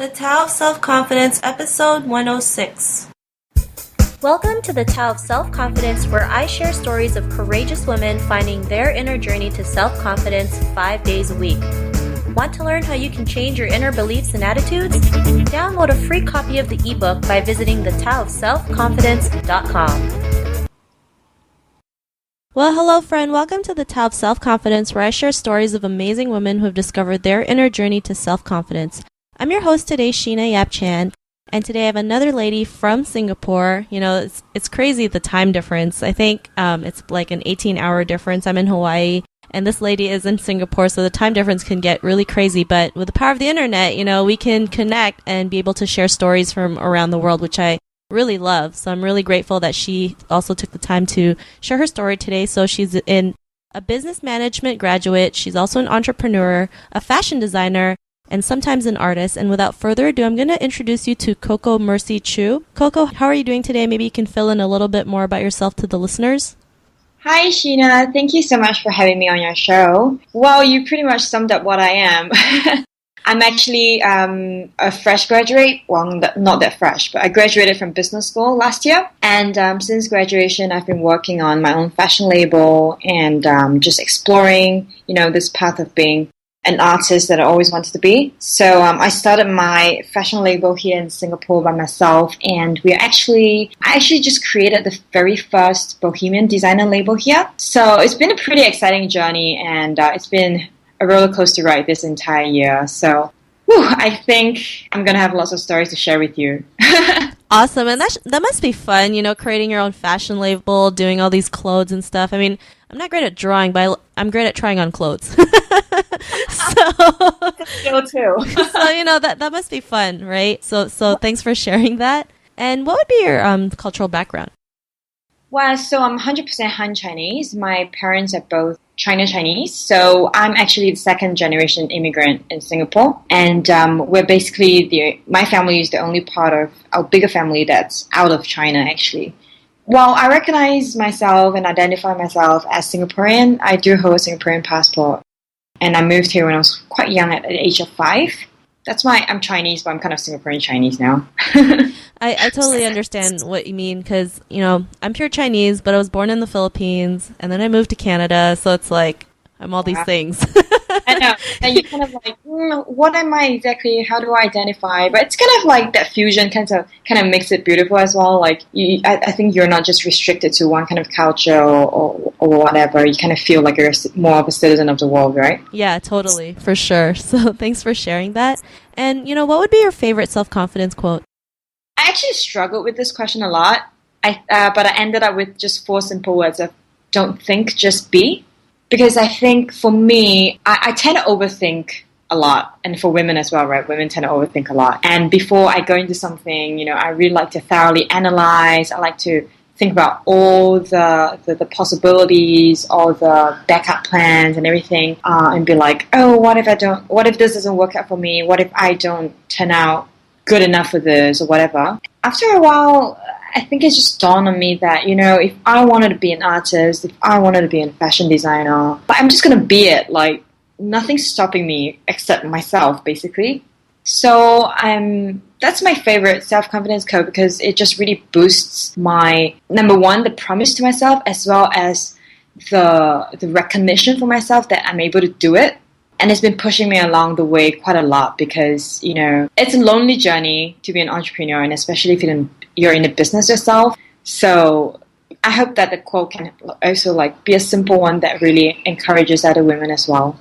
The Tao of Self-Confidence, Episode 106. Welcome to the Tao of Self-Confidence, where I share stories of courageous women finding their inner journey to self-confidence 5 days a week. Want to learn how you can change your inner beliefs and attitudes? Download a free copy of the ebook by visiting thetaoofselfconfidence.com. Well, hello friend. Welcome to the Tao of Self-Confidence, where I share stories of amazing women who have discovered their inner journey to self-confidence. I'm your host today, Sheena Yap Chan, and today I have another lady from Singapore. You know, it's crazy, the time difference. I think it's like an 18-hour difference. I'm in Hawaii, and this lady is in Singapore, so the time difference can get really crazy. But with the power of the internet, you know, we can connect and be able to share stories from around the world, which I really love. So I'm really grateful that she also took the time to share her story today. So she's a business management graduate. She's also an entrepreneur, a fashion designer, and sometimes an artist. And without further ado, I'm going to introduce you to Coco Mercy Chu. Coco, how are you doing today? Maybe you can fill in a little bit more about yourself to the listeners. Hi, Sheena. Thank you so much for having me on your show. Well, you pretty much summed up what I am. I'm actually a fresh graduate. Well, not that fresh, but I graduated from business school last year. And since graduation, I've been working on my own fashion label and just exploring, you know, this path of being an artist that I always wanted to be. So I started my fashion label here in Singapore by myself, and I actually just created the very first bohemian designer label here. So it's been a pretty exciting journey, and it's been a roller coaster ride this entire year. So I think I'm going to have lots of stories to share with you. Awesome. And that must be fun, you know, creating your own fashion label, doing all these clothes and stuff. I mean, I'm not great at drawing, but I'm great at trying on clothes. So too. So, you know, that must be fun, right? So thanks for sharing that. And what would be your cultural background? Well, so I'm 100% Han Chinese. My parents are both China Chinese. So I'm actually the second generation immigrant in Singapore. And we're basically my family is the only part of our bigger family that's out of China, actually. Well, I recognize myself and identify myself as Singaporean. I do hold a Singaporean passport. And I moved here when I was quite young at the age of 5. That's why I'm Chinese, but I'm kind of Singaporean Chinese now. I totally understand what you mean because, you know, I'm pure Chinese, but I was born in the Philippines, and then I moved to Canada, so it's like I'm all these things. I know. And you're kind of like, what am I exactly? How do I identify? But it's kind of like that fusion kind of makes it beautiful as well. Like, I think you're not just restricted to one kind of culture or whatever. You kind of feel like you're more of a citizen of the world, right? Yeah, totally. For sure. So thanks for sharing that. And, you know, what would be your favorite self-confidence quote? I actually struggled with this question a lot. But I ended up with just 4 simple words of don't think, just be. Because I think for me, I tend to overthink a lot. And for women as well, right? Women tend to overthink a lot. And before I go into something, you know, I really like to thoroughly analyze. I like to think about all the possibilities, all the backup plans and everything. And be like, oh, what if this doesn't work out for me? What if I don't turn out good enough for this or whatever? After a while, I think it just dawned on me that, you know, if I wanted to be an artist, if I wanted to be a fashion designer, I'm just going to be it. Like, nothing's stopping me except myself, basically. So that's my favorite self-confidence quote because it just really boosts my, number one, the promise to myself, as well as the recognition for myself that I'm able to do it. And it's been pushing me along the way quite a lot because, you know, it's a lonely journey to be an entrepreneur, and especially if you're in the business yourself. So I hope that the quote can also like be a simple one that really encourages other women as well.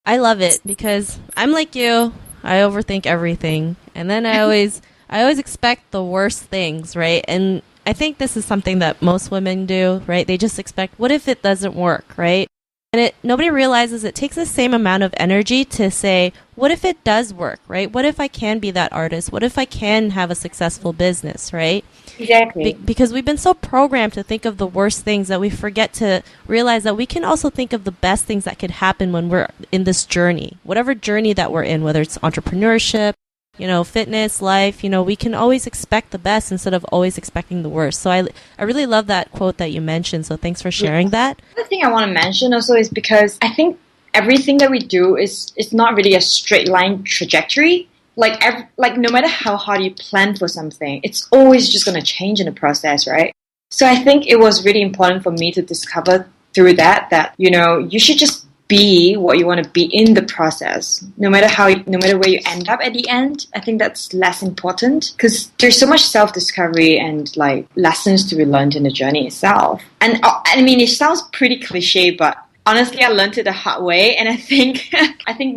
I love it because I'm like you. I overthink everything. And then I always expect the worst things, right? And I think this is something that most women do, right? They just expect, what if it doesn't work, right? And nobody realizes it takes the same amount of energy to say, what if it does work, right? What if I can be that artist? What if I can have a successful business, right? Exactly. Because we've been so programmed to think of the worst things that we forget to realize that we can also think of the best things that could happen when we're in this journey. Whatever journey that we're in, whether it's entrepreneurship, you know, fitness, life, you know, we can always expect the best instead of always expecting the worst. So I really love that quote that you mentioned. So thanks for sharing that. The thing I want to mention also is because I think everything that we do is not really a straight line trajectory. like no matter how hard you plan for something, it's always just going to change in the process, right? So I think it was really important for me to discover through that, you should just be what you want to be in the process. No matter where you end up at the end, I think that's less important because there's so much self-discovery and like lessons to be learned in the journey itself. And I mean, it sounds pretty cliche, but honestly, I learned it the hard way, and I think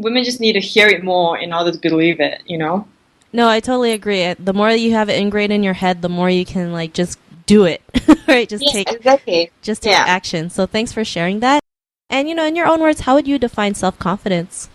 women just need to hear it more in order to believe it, No, I totally agree. The more you have it ingrained in your head, the more you can like just do it, right? Just take action. So thanks for sharing that. And in your own words, how would you define self-confidence?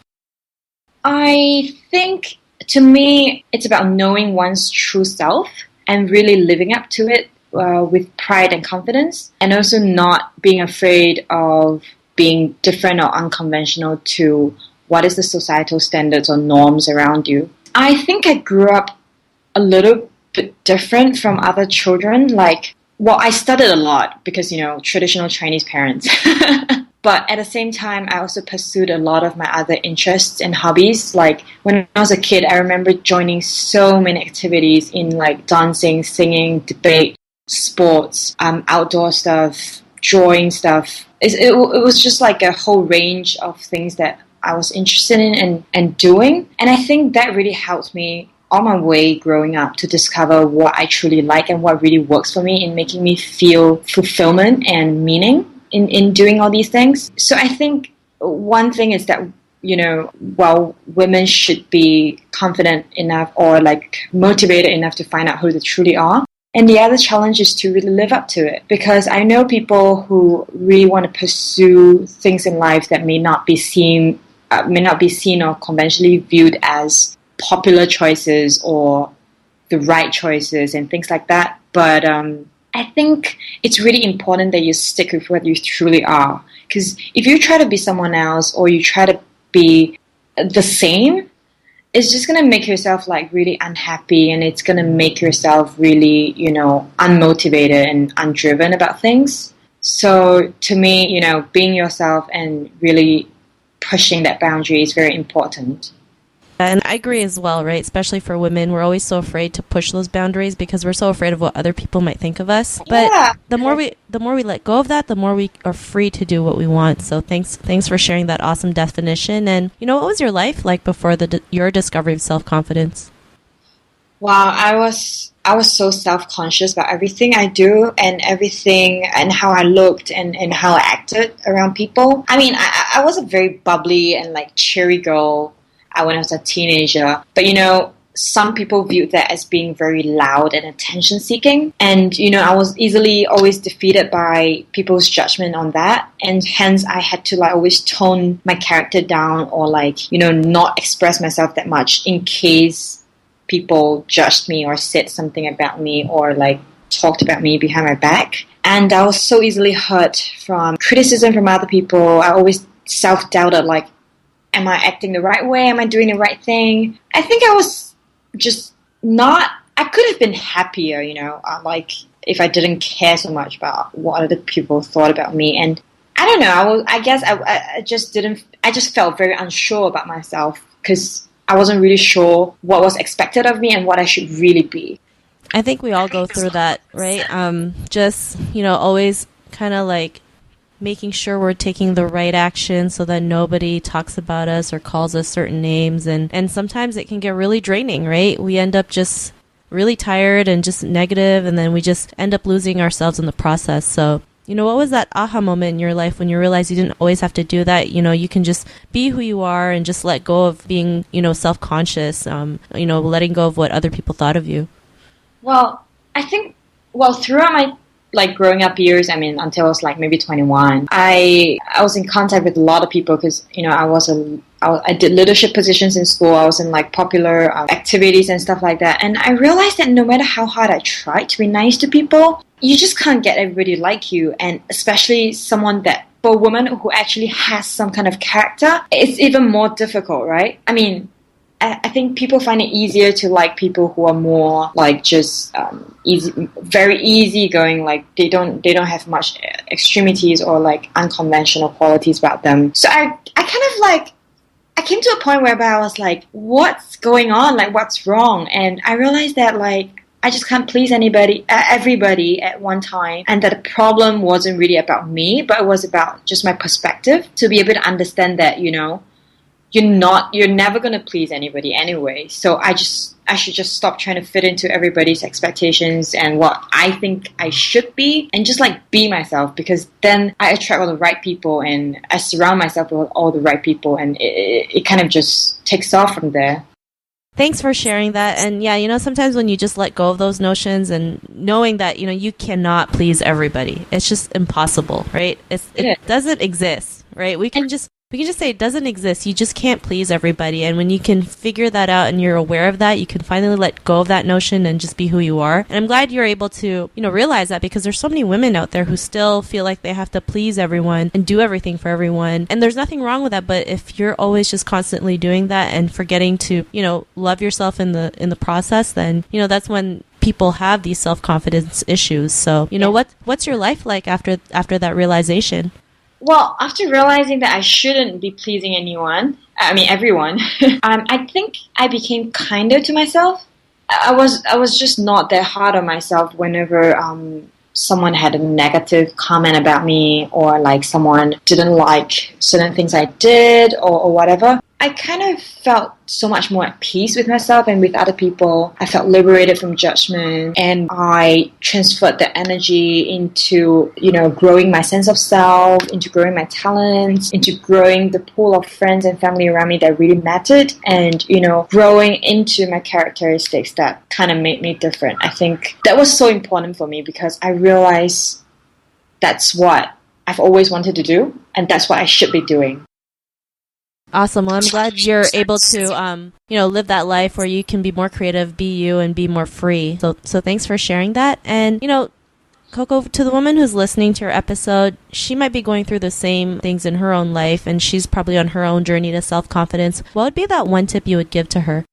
I think to me, it's about knowing one's true self and really living up to it with pride and confidence, and also not being afraid of being different or unconventional to what is the societal standards or norms around you. I think I grew up a little bit different from other children. I studied a lot because, traditional Chinese parents. But at the same time, I also pursued a lot of my other interests and hobbies. Like when I was a kid, I remember joining so many activities in like dancing, singing, debate, sports, outdoor stuff, drawing stuff. It was just like a whole range of things that I was interested in and doing. And I think that really helped me on my way growing up to discover what I truly like and what really works for me in making me feel fulfillment and meaning in doing all these things. So I think one thing is that, while women should be confident enough or like motivated enough to find out who they truly are, and the other challenge is to really live up to it. Because I know people who really want to pursue things in life that may not be seen or conventionally viewed as popular choices or the right choices and things like that. But I think it's really important that you stick with what you truly are. Because if you try to be someone else or you try to be the same, it's just going to make yourself like really unhappy, and it's going to make yourself really, unmotivated and undriven about things. So to me, being yourself and really pushing that boundary is very important. And I agree as well, right? Especially for women, we're always so afraid to push those boundaries because we're so afraid of what other people might think of us. But the more we let go of that, the more we are free to do what we want. So thanks for sharing that awesome definition. And what was your life like before your discovery of self-confidence? Wow, I was so self-conscious about everything I do and everything and how I looked and how I acted around people. I mean, I was a very bubbly and like cheery girl when I was a teenager. But, some people viewed that as being very loud and attention-seeking. And, I was easily always defeated by people's judgment on that. And hence, I had to like always tone my character down or like, not express myself that much in case people judged me or said something about me or like talked about me behind my back. And I was so easily hurt from criticism from other people. I always self-doubted, like, am I acting the right way? Am I doing the right thing? I think I was just I could have been happier, like if I didn't care so much about what other people thought about me. And I don't know, I guess I just felt very unsure about myself because I wasn't really sure what was expected of me and what I should really be. I think we all go through that, right? Just, always kind of like making sure we're taking the right action so that nobody talks about us or calls us certain names. And sometimes it can get really draining, right? We end up just really tired and just negative, and then we just end up losing ourselves in the process. So, what was that aha moment in your life when you realized you didn't always have to do that? You can just be who you are and just let go of being, self-conscious, letting go of what other people thought of you. Well, I think, throughout my growing up years, until I was like maybe 21, I was in contact with a lot of people because, I did leadership positions in school. I was in like popular activities and stuff like that. And I realized that no matter how hard I tried to be nice to people, you just can't get everybody like you. And especially for a woman who actually has some kind of character, it's even more difficult, right? I think people find it easier to like people who are more like just very easygoing. Like they don't have much extremities or like unconventional qualities about them. So I I came to a point whereby I was like, what's going on? Like, what's wrong? And I realized that, like, I just can't please everybody at one time, and that the problem wasn't really about me, but it was about just my perspective, to be able to understand that, you're never going to please anybody anyway. So I should just stop trying to fit into everybody's expectations and what I think I should be, and just like be myself, because then I attract all the right people and I surround myself with all the right people, and it kind of just takes off from there. Thanks for sharing that. And yeah, sometimes when you just let go of those notions and knowing that, you cannot please everybody, it's just impossible, right? It doesn't exist, right? We can just say it doesn't exist. You just can't please everybody. And when you can figure that out and you're aware of that, you can finally let go of that notion and just be who you are. And I'm glad you're able to, realize that, because there's so many women out there who still feel like they have to please everyone and do everything for everyone. And there's nothing wrong with that. But if you're always just constantly doing that and forgetting to, love yourself in the process, then, that's when people have these self-confidence issues. So, what's your life like after that realization? Well, after realizing that I shouldn't be pleasing everyone, I think I became kinder to myself. I was just not that hard on myself whenever someone had a negative comment about me, or like someone didn't like certain things I did or whatever. I kind of felt so much more at peace with myself and with other people. I felt liberated from judgment, and I transferred the energy into, growing my sense of self, into growing my talents, into growing the pool of friends and family around me that really mattered, and, growing into my characteristics that kind of made me different. I think that was so important for me, because I realized that's what I've always wanted to do, and that's what I should be doing. Awesome. Well, I'm glad you're able to, live that life where you can be more creative, be you, and be more free. So thanks for sharing that. And, Coco, to the woman who's listening to your episode, she might be going through the same things in her own life, and she's probably on her own journey to self-confidence. What would be that one tip you would give to her?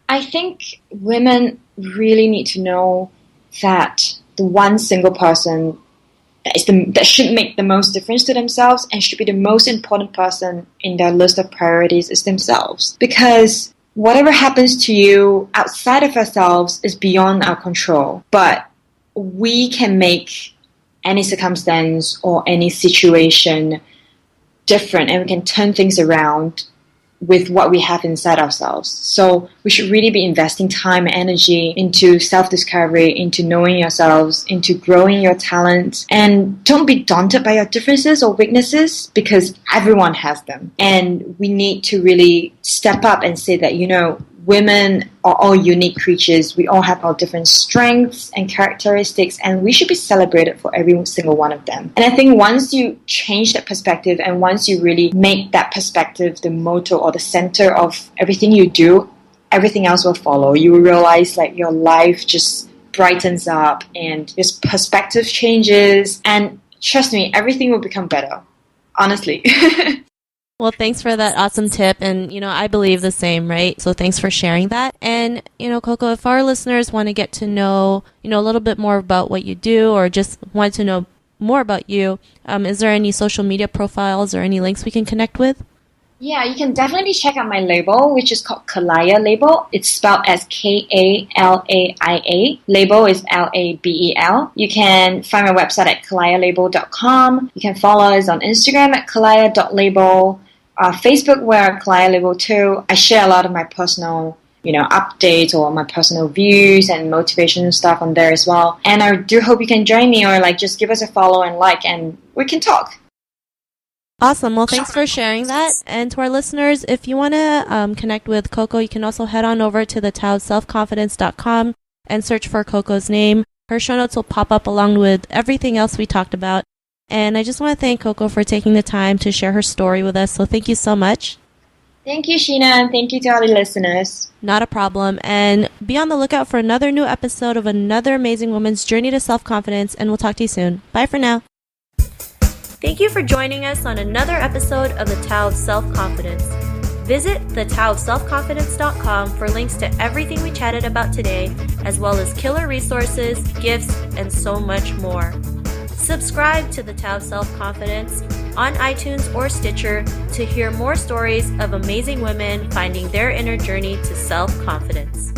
I think women really need to know that the one single person that should make the most difference to themselves and should be the most important person in their list of priorities is themselves. Because whatever happens to you outside of ourselves is beyond our control. But we can make any circumstance or any situation different, and we can turn things around with what we have inside ourselves. So we should really be investing time and energy into self-discovery, into knowing yourselves, into growing your talents. And don't be daunted by your differences or weaknesses, because everyone has them. And we need to really step up and say that, women are all unique creatures. We all have our different strengths and characteristics, and we should be celebrated for every single one of them. And I think once you change that perspective, and once you really make that perspective the motto or the center of everything you do, everything else will follow. You will realize like your life just brightens up and your perspective changes, and trust me, everything will become better. Honestly. Well, thanks for that awesome tip. And, I believe the same, right? So thanks for sharing that. And, Coco, if our listeners want to get to know, a little bit more about what you do, or just want to know more about you, is there any social media profiles or any links we can connect with? Yeah, you can definitely check out my label, which is called KALAIA Label. It's spelled as KALAIA. Label is LABEL. You can find my website at kalaialabel.com. You can follow us on Instagram at kalaia.label. Facebook, we're KALAIA Label too. I share a lot of my personal, updates or my personal views and motivation stuff on there as well. And I do hope you can join me, or just give us a follow and and we can talk. Awesome. Well, thanks for sharing that. And to our listeners, if you want to connect with Coco, you can also head on over to thetowselfconfidence.com and search for Coco's name. Her show notes will pop up along with everything else we talked about. And I just want to thank Coco for taking the time to share her story with us. So thank you so much. Thank you, Sheena, and thank you to all the listeners. Not a problem. And be on the lookout for another new episode of another amazing woman's journey to self-confidence. And we'll talk to you soon. Bye for now. Thank you for joining us on another episode of The Tao of Self-Confidence. Visit thetowofselfconfidence.com for links to everything we chatted about today, as well as killer resources, gifts, and so much more. Subscribe to The Tao of Self-Confidence on iTunes or Stitcher to hear more stories of amazing women finding their inner journey to self-confidence.